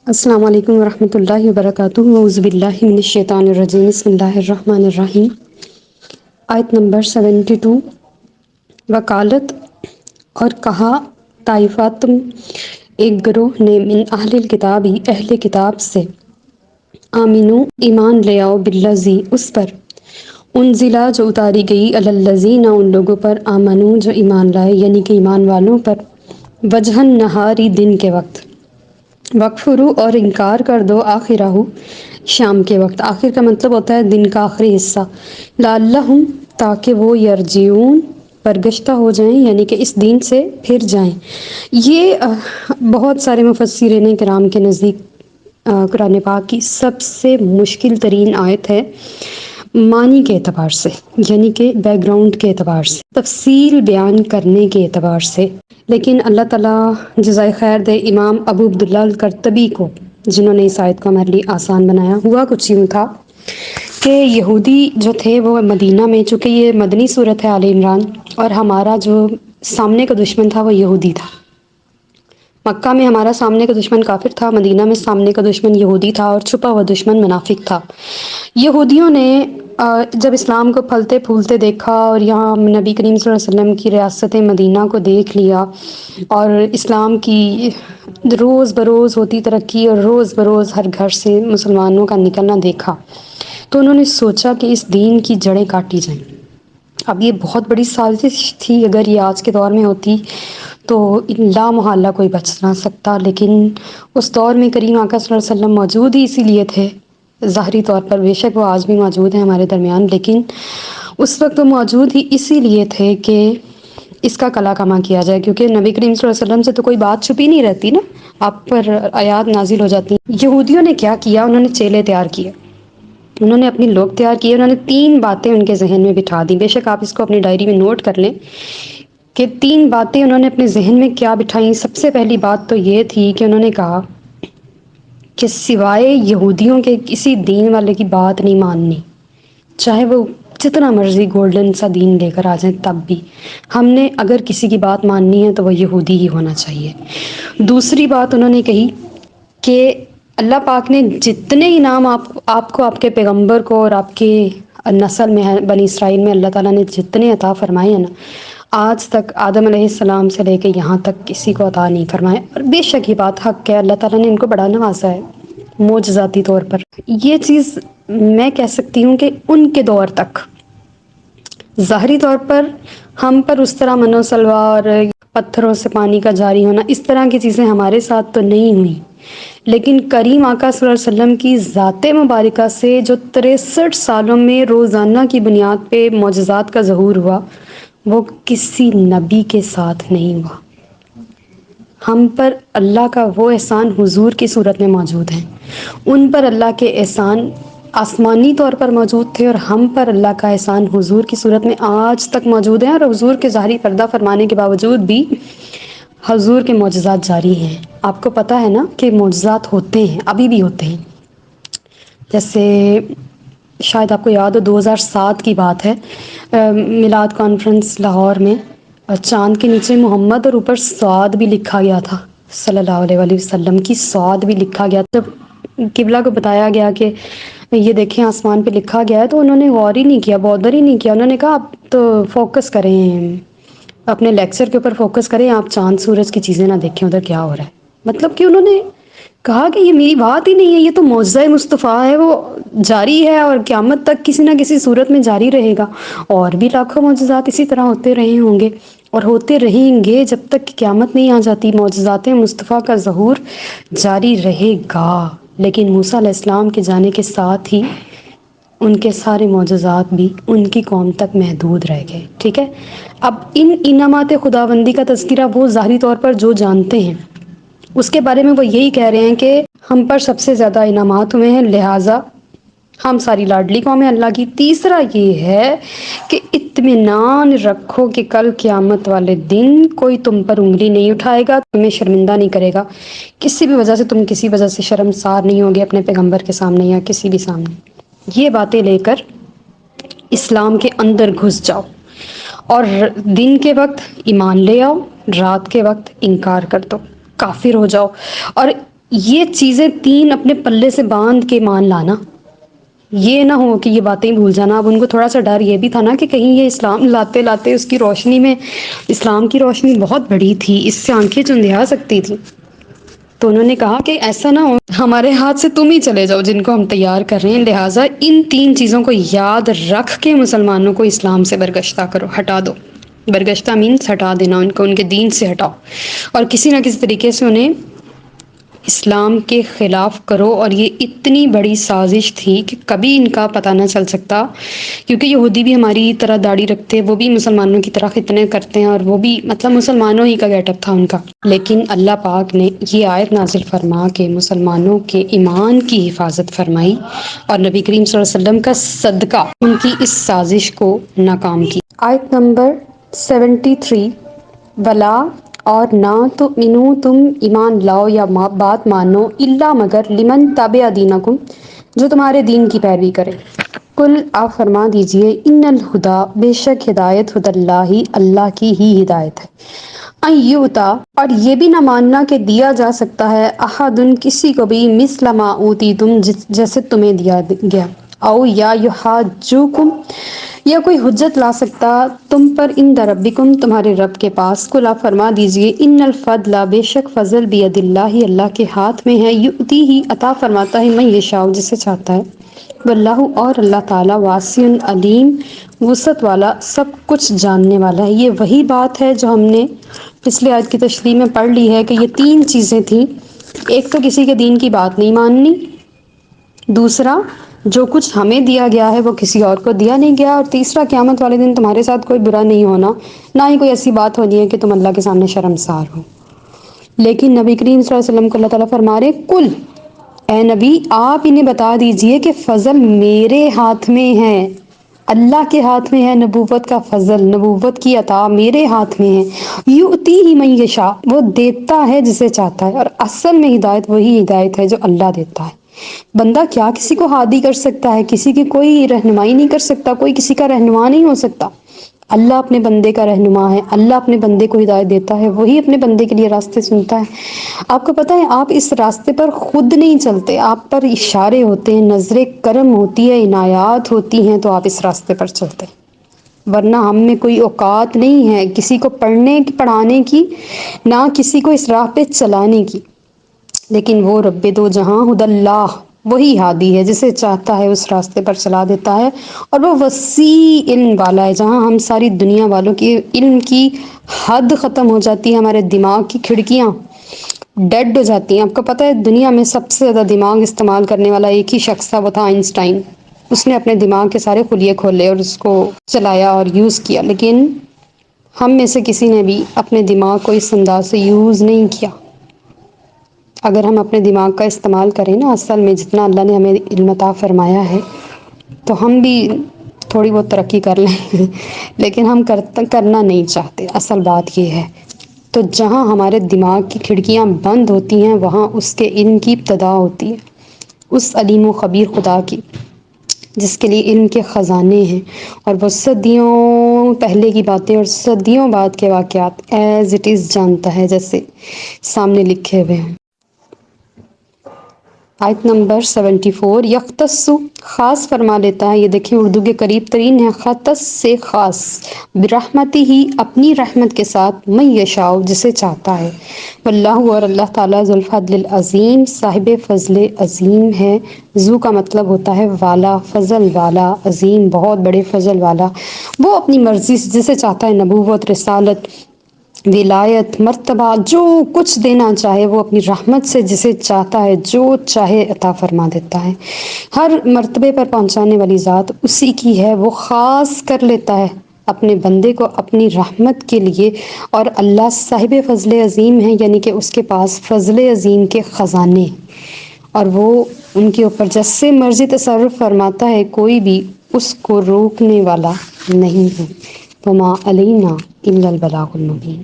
السلام علیکم ورحمۃ اللہ وبرکاتہ، اعوذ باللہ من الشیطان الرجیم، بسم اللہ الرحمن الرحیم۔ آیت نمبر 72۔ وکالت اور کہا طائفتم ایک گروہ نے من اہل الکتابی اہل کتاب سے، آمینو ایمان لے آؤ، بالذی اس پر، انزلہ جو اتاری گئی، علی الذین ان لوگوں پر، آمنو جو ایمان لائے، یعنی کہ ایمان والوں پر، وجہ النہاری دن کے وقت، وکفرو اور انکار کر دو، آخرہ شام کے وقت۔ آخر کا مطلب ہوتا ہے دن کا آخری حصہ، لعلہم تاکہ وہ یرجعون برگشتہ ہو جائیں، یعنی کہ اس دین سے پھر جائیں۔ یہ بہت سارے مفسرین کرام کے نزدیک قرآن پاک کی سب سے مشکل ترین آیت ہے، معنی کے اعتبار سے، یعنی کہ بیک گراؤنڈ کے اعتبار سے، تفصیل بیان کرنے کے اعتبار سے۔ لیکن اللہ تعالیٰ جزائے خیر دے امام ابو عبداللہ القرطبی کو، جنہوں نے اس آیت کو ہمارے لیے آسان بنایا۔ ہوا کچھ یوں تھا کہ یہودی جو تھے وہ مدینہ میں، چونکہ یہ مدنی صورت ہے آل عمران، اور ہمارا جو سامنے کا دشمن تھا وہ یہودی تھا۔ مکہ میں ہمارا سامنے کا دشمن کافر تھا، مدینہ میں سامنے کا دشمن یہودی تھا، اور چھپا ہوا دشمن منافق تھا۔ یہودیوں نے جب اسلام کو پھلتے پھولتے دیکھا اور یہاں نبی کریم صلی اللہ علیہ وسلم کی ریاست مدینہ کو دیکھ لیا، اور اسلام کی روز بروز ہوتی ترقی اور روز بروز ہر گھر سے مسلمانوں کا نکلنا دیکھا، تو انہوں نے سوچا کہ اس دین کی جڑیں کاٹی جائیں۔ اب یہ بہت بڑی سازش تھی، اگر یہ آج کے دور میں ہوتی تو لا محالہ کوئی بچ نہ سکتا، لیکن اس دور میں کریم آقا صلی اللہ علیہ وسلم موجود ہی اسی لیے تھے، ظاہری طور پر بے شک وہ آج بھی موجود ہیں ہمارے درمیان، لیکن اس وقت وہ موجود ہی اسی لیے تھے کہ اس کا کلا کما کیا جائے، کیونکہ نبی کریم صلی اللہ علیہ وسلم سے تو کوئی بات چھپی نہیں رہتی نا، آپ پر آیات نازل ہو جاتی ہیں۔ یہودیوں نے کیا کیا، انہوں نے چیلے تیار کیے، انہوں نے اپنے لوگ تیار کیے، انہوں نے 3 باتیں ان کے ذہن میں بٹھا دیں۔ بے شک آپ اس کو اپنی ڈائری میں نوٹ کر لیں کہ 3 باتیں انہوں نے اپنے ذہن میں کیا بٹھائیں۔ سب سے پہلی بات تو یہ تھی کہ انہوں نے کہا کہ سوائے یہودیوں کے کسی دین والے کی بات نہیں ماننی، چاہے وہ جتنا مرضی گولڈن سا دین لے کر آ جائیں، تب بھی ہم نے اگر کسی کی بات ماننی ہے تو وہ یہودی ہی ہونا چاہیے۔ دوسری بات انہوں نے کہی کہ اللہ پاک نے جتنے انعام آپ کو، آپ کے پیغمبر کو اور آپ کے نسل میں بنی اسرائیل میں اللہ تعالیٰ نے جتنے عطا فرمائے ہیں نا، آج تک آدم علیہ السلام سے لے کے یہاں تک کسی کو عطا نہیں فرمائے، اور بے شک یہ بات حق ہے، اللہ تعالیٰ نے ان کو بڑا نوازا ہے معجزاتی طور پر۔ یہ چیز میں کہہ سکتی ہوں کہ ان کے دور تک ظاہری طور پر ہم پر اس طرح من و سلوہ اور پتھروں سے پانی کا جاری ہونا، اس طرح کی چیزیں ہمارے ساتھ تو نہیں ہوئیں، لیکن کریم آقا صلی اللہ علیہ وسلم کی ذات مبارکہ سے جو 63 سالوں میں روزانہ کی بنیاد پہ معجزات کا ظہور ہوا، وہ کسی نبی کے ساتھ نہیں ہوا۔ ہم پر اللہ کا وہ احسان حضور کی صورت میں موجود ہیں، ان پر اللہ کے احسان آسمانی طور پر موجود تھے، اور ہم پر اللہ کا احسان حضور کی صورت میں آج تک موجود ہیں، اور حضور کے ظاہری پردہ فرمانے کے باوجود بھی حضور کے معجزات جاری ہیں۔ آپ کو پتہ ہے نا کہ معجزات ہوتے ہیں، ابھی بھی ہوتے ہیں۔ جیسے شاید آپ کو یاد ہو 2007 کی بات ہے، میلاد کانفرنس لاہور میں، چاند کے نیچے محمد اور اوپر صاد بھی لکھا گیا تھا، صلی اللہ علیہ وآلہ وسلم کی صاد بھی لکھا گیا تھا۔ جب قبلہ کو بتایا گیا کہ یہ دیکھیں آسمان پہ لکھا گیا ہے، تو انہوں نے غور ہی نہیں کیا، بودر ہی نہیں کیا، انہوں نے کہا آپ تو فوکس کریں، اپنے لیکچر کے اوپر فوکس کریں، آپ چاند سورج کی چیزیں نہ دیکھیں ادھر کیا ہو رہا ہے۔ مطلب کہ انہوں نے کہا کہ یہ میری بات ہی نہیں ہے، یہ تو معجزہ مصطفیٰ ہے، وہ جاری ہے اور قیامت تک کسی نہ کسی صورت میں جاری رہے گا، اور بھی لاکھوں معجزات اسی طرح ہوتے رہے ہوں گے اور ہوتے رہیں گے جب تک کہ قیامت نہیں آ جاتی، معجزات مصطفیٰ کا ظہور جاری رہے گا۔ لیکن موسیٰ علیہ السلام کے جانے کے ساتھ ہی ان کے سارے معجزات بھی ان کی قوم تک محدود رہ گئے، ٹھیک ہے۔ اب ان انعامات خداوندی کا تذکرہ وہ ظاہری طور پر جو جانتے ہیں، اس کے بارے میں وہ یہی کہہ رہے ہیں کہ ہم پر سب سے زیادہ انعامات ہوئے ہیں، لہٰذا ہم ساری لاڈلی قوم ہیں اللہ کی۔ تیسرا یہ ہے کہ اطمینان رکھو کہ کل قیامت والے دن کوئی تم پر انگلی نہیں اٹھائے گا، تمہیں شرمندہ نہیں کرے گا، کسی بھی وجہ سے تم کسی وجہ سے شرمسار نہیں ہوگے اپنے پیغمبر کے سامنے یا کسی بھی سامنے۔ یہ باتیں لے کر اسلام کے اندر گھس جاؤ، اور دن کے وقت ایمان لے آؤ، رات کے وقت انکار کر دو، کافر ہو جاؤ۔ اور یہ چیزیں تین اپنے پلے سے باندھ کے مان لانا، یہ نہ ہو کہ یہ باتیں بھول جانا۔ اب ان کو تھوڑا سا ڈر یہ بھی تھا نا کہ کہیں یہ اسلام لاتے لاتے اس کی روشنی میں، اسلام کی روشنی بہت بڑی تھی، اس سے آنکھیں چندھیا سکتی تھی، تو انہوں نے کہا کہ ایسا نہ ہو ہمارے ہاتھ سے تم ہی چلے جاؤ جن کو ہم تیار کر رہے ہیں، لہٰذا ان تین چیزوں کو یاد رکھ کے مسلمانوں کو اسلام سے برگشتہ کرو، ہٹا دو۔ برگشتہ مینس ہٹا دینا، ان کو ان کے دین سے ہٹاؤ، اور کسی نہ کسی طریقے سے انہیں اسلام کے خلاف کرو۔ اور یہ اتنی بڑی سازش تھی کہ کبھی ان کا پتہ نہ چل سکتا، کیونکہ یہودی بھی ہماری طرح داڑھی رکھتے، وہ بھی مسلمانوں کی طرح ختنے کرتے ہیں، اور وہ بھی مطلب مسلمانوں ہی کا گیٹ اپ تھا ان کا، لیکن اللہ پاک نے یہ آیت نازل فرما کے مسلمانوں کے ایمان کی حفاظت فرمائی، اور نبی کریم صلی اللہ علیہ وسلم کا صدقہ ان کی اس سازش کو ناکام کی۔ آیت نمبر 73، ولا اور نہ تؤمنو تم ایمان لاؤ یا بات مانو، الا مگر لمن تبع دینکم جو تمہارے دین کی پیروی کرے۔ کل آپ فرما دیجئے ان الہدا بے شک ہدایت ہد اللہ اللہ کی ہی ہدایت ہے، ان یؤتا اور یہ بھی نہ ماننا کہ دیا جا سکتا ہے احدن کسی کو بھی مثل ما اوتیتم جیسے تمہیں دیا گیا، او یا یحاجوکم یا کوئی حجت لا سکتا تم پر عند ربکم تمہارے رب کے پاس۔ کل آپ فرما دیجئے ان الفضل بے شک فضل بید اللہ اللہ کے ہاتھ میں ہے، یؤتی ہی عطا فرماتا ہے من یشاء جسے چاہتا ہے، واللہ اور اللہ تعالیٰ واسع علیم وسعت والا سب کچھ جاننے والا ہے۔ یہ وہی بات ہے جو ہم نے پچھلے آیت کی تشریح میں پڑھ لی ہے کہ یہ تین چیزیں تھیں، ایک تو کسی کے دین کی بات نہیں ماننی، دوسرا جو کچھ ہمیں دیا گیا ہے وہ کسی اور کو دیا نہیں گیا، اور تیسرا قیامت والے دن تمہارے ساتھ کوئی برا نہیں ہونا، نہ ہی کوئی ایسی بات ہونی ہے کہ تم اللہ کے سامنے شرمسار ہو۔ لیکن نبی کریم صلی اللہ علیہ وسلم کو اللہ تعالیٰ فرما رہے کل اے نبی آپ انہیں بتا دیجئے کہ فضل میرے ہاتھ میں ہے، اللہ کے ہاتھ میں ہے نبوت کا فضل، نبوت کی عطا میرے ہاتھ میں ہے، یؤتی ہی من یشاء وہ دیتا ہے جسے چاہتا ہے، اور اصل میں ہدایت وہی ہدایت ہے جو اللہ دیتا ہے۔ بندہ کیا کسی کو ہادی کر سکتا ہے، کسی کی کوئی رہنمائی نہیں کر سکتا، کوئی کسی کا رہنما نہیں ہو سکتا، اللہ اپنے بندے کا رہنما ہے، اللہ اپنے بندے کو ہدایت دیتا ہے، وہی اپنے بندے کے لیے راستے سنتا ہے۔ آپ کو پتہ ہے آپ اس راستے پر خود نہیں چلتے، آپ پر اشارے ہوتے ہیں، نظر کرم ہوتی ہے، عنایات ہوتی ہیں، تو آپ اس راستے پر چلتے ہیں، ورنہ ہم میں کوئی اوقات نہیں ہے کسی کو پڑھنے پڑھانے کی، نہ کسی کو اس راہ پہ چلانے کی، لیکن وہ رب دو جہاں ہد اللہ وہی ہادی ہے، جسے چاہتا ہے اس راستے پر چلا دیتا ہے، اور وہ وسیع علم والا ہے، جہاں ہم ساری دنیا والوں کی علم کی حد ختم ہو جاتی ہے، ہمارے دماغ کی کھڑکیاں ڈیڈ ہو جاتی ہیں۔ آپ کو پتہ ہے دنیا میں سب سے زیادہ دماغ استعمال کرنے والا ایک ہی شخص تھا، وہ تھا آئنسٹائن، اس نے اپنے دماغ کے سارے خلیے کھولے اور اس کو چلایا اور یوز کیا، لیکن ہم میں سے کسی نے بھی اپنے دماغ کو اس انداز سے یوز نہیں کیا۔ اگر ہم اپنے دماغ کا استعمال کریں نا اصل میں جتنا اللہ نے ہمیں علم عطا فرمایا ہے، تو ہم بھی تھوڑی بہت ترقی کر لیں لیکن ہم کرنا نہیں چاہتے، اصل بات یہ ہے۔ تو جہاں ہمارے دماغ کی کھڑکیاں بند ہوتی ہیں وہاں اس کے علم کی ابتدا ہوتی ہے، اس علیم و خبیر خدا کی جس کے لیے علم کے خزانے ہیں، اور وہ صدیوں پہلے کی باتیں اور صدیوں بعد کے واقعات ایز اٹ از جانتا ہے، جیسے سامنے لکھے ہوئے ہیں۔ آیت نمبر 74، یختص خاص فرما لیتا ہے، یہ دیکھیں اردو کے قریب ترین ہے، ختص سے خاص، برحمتی ہی اپنی رحمت کے ساتھ، من یشاء جسے چاہتا ہے، واللہ اور اللہ تعالیٰ ذو الفضل العظیم صاحب فضل عظیم ہے۔ ذو کا مطلب ہوتا ہے والا، فضل والا، عظیم بہت بڑے فضل والا، وہ اپنی مرضی سے جسے چاہتا ہے نبوت، رسالت، ولایت، مرتبہ، جو کچھ دینا چاہے وہ اپنی رحمت سے جسے چاہتا ہے جو چاہے عطا فرما دیتا ہے۔ ہر مرتبے پر پہنچانے والی ذات اسی کی ہے، وہ خاص کر لیتا ہے اپنے بندے کو اپنی رحمت کے لیے، اور اللہ صاحب فضل عظیم ہے، یعنی کہ اس کے پاس فضل عظیم کے خزانے، اور وہ ان کے اوپر جیسے مرضی تصرف فرماتا ہے، کوئی بھی اس کو روکنے والا نہیں ہے۔ وما علینا الا البلاغ المبین۔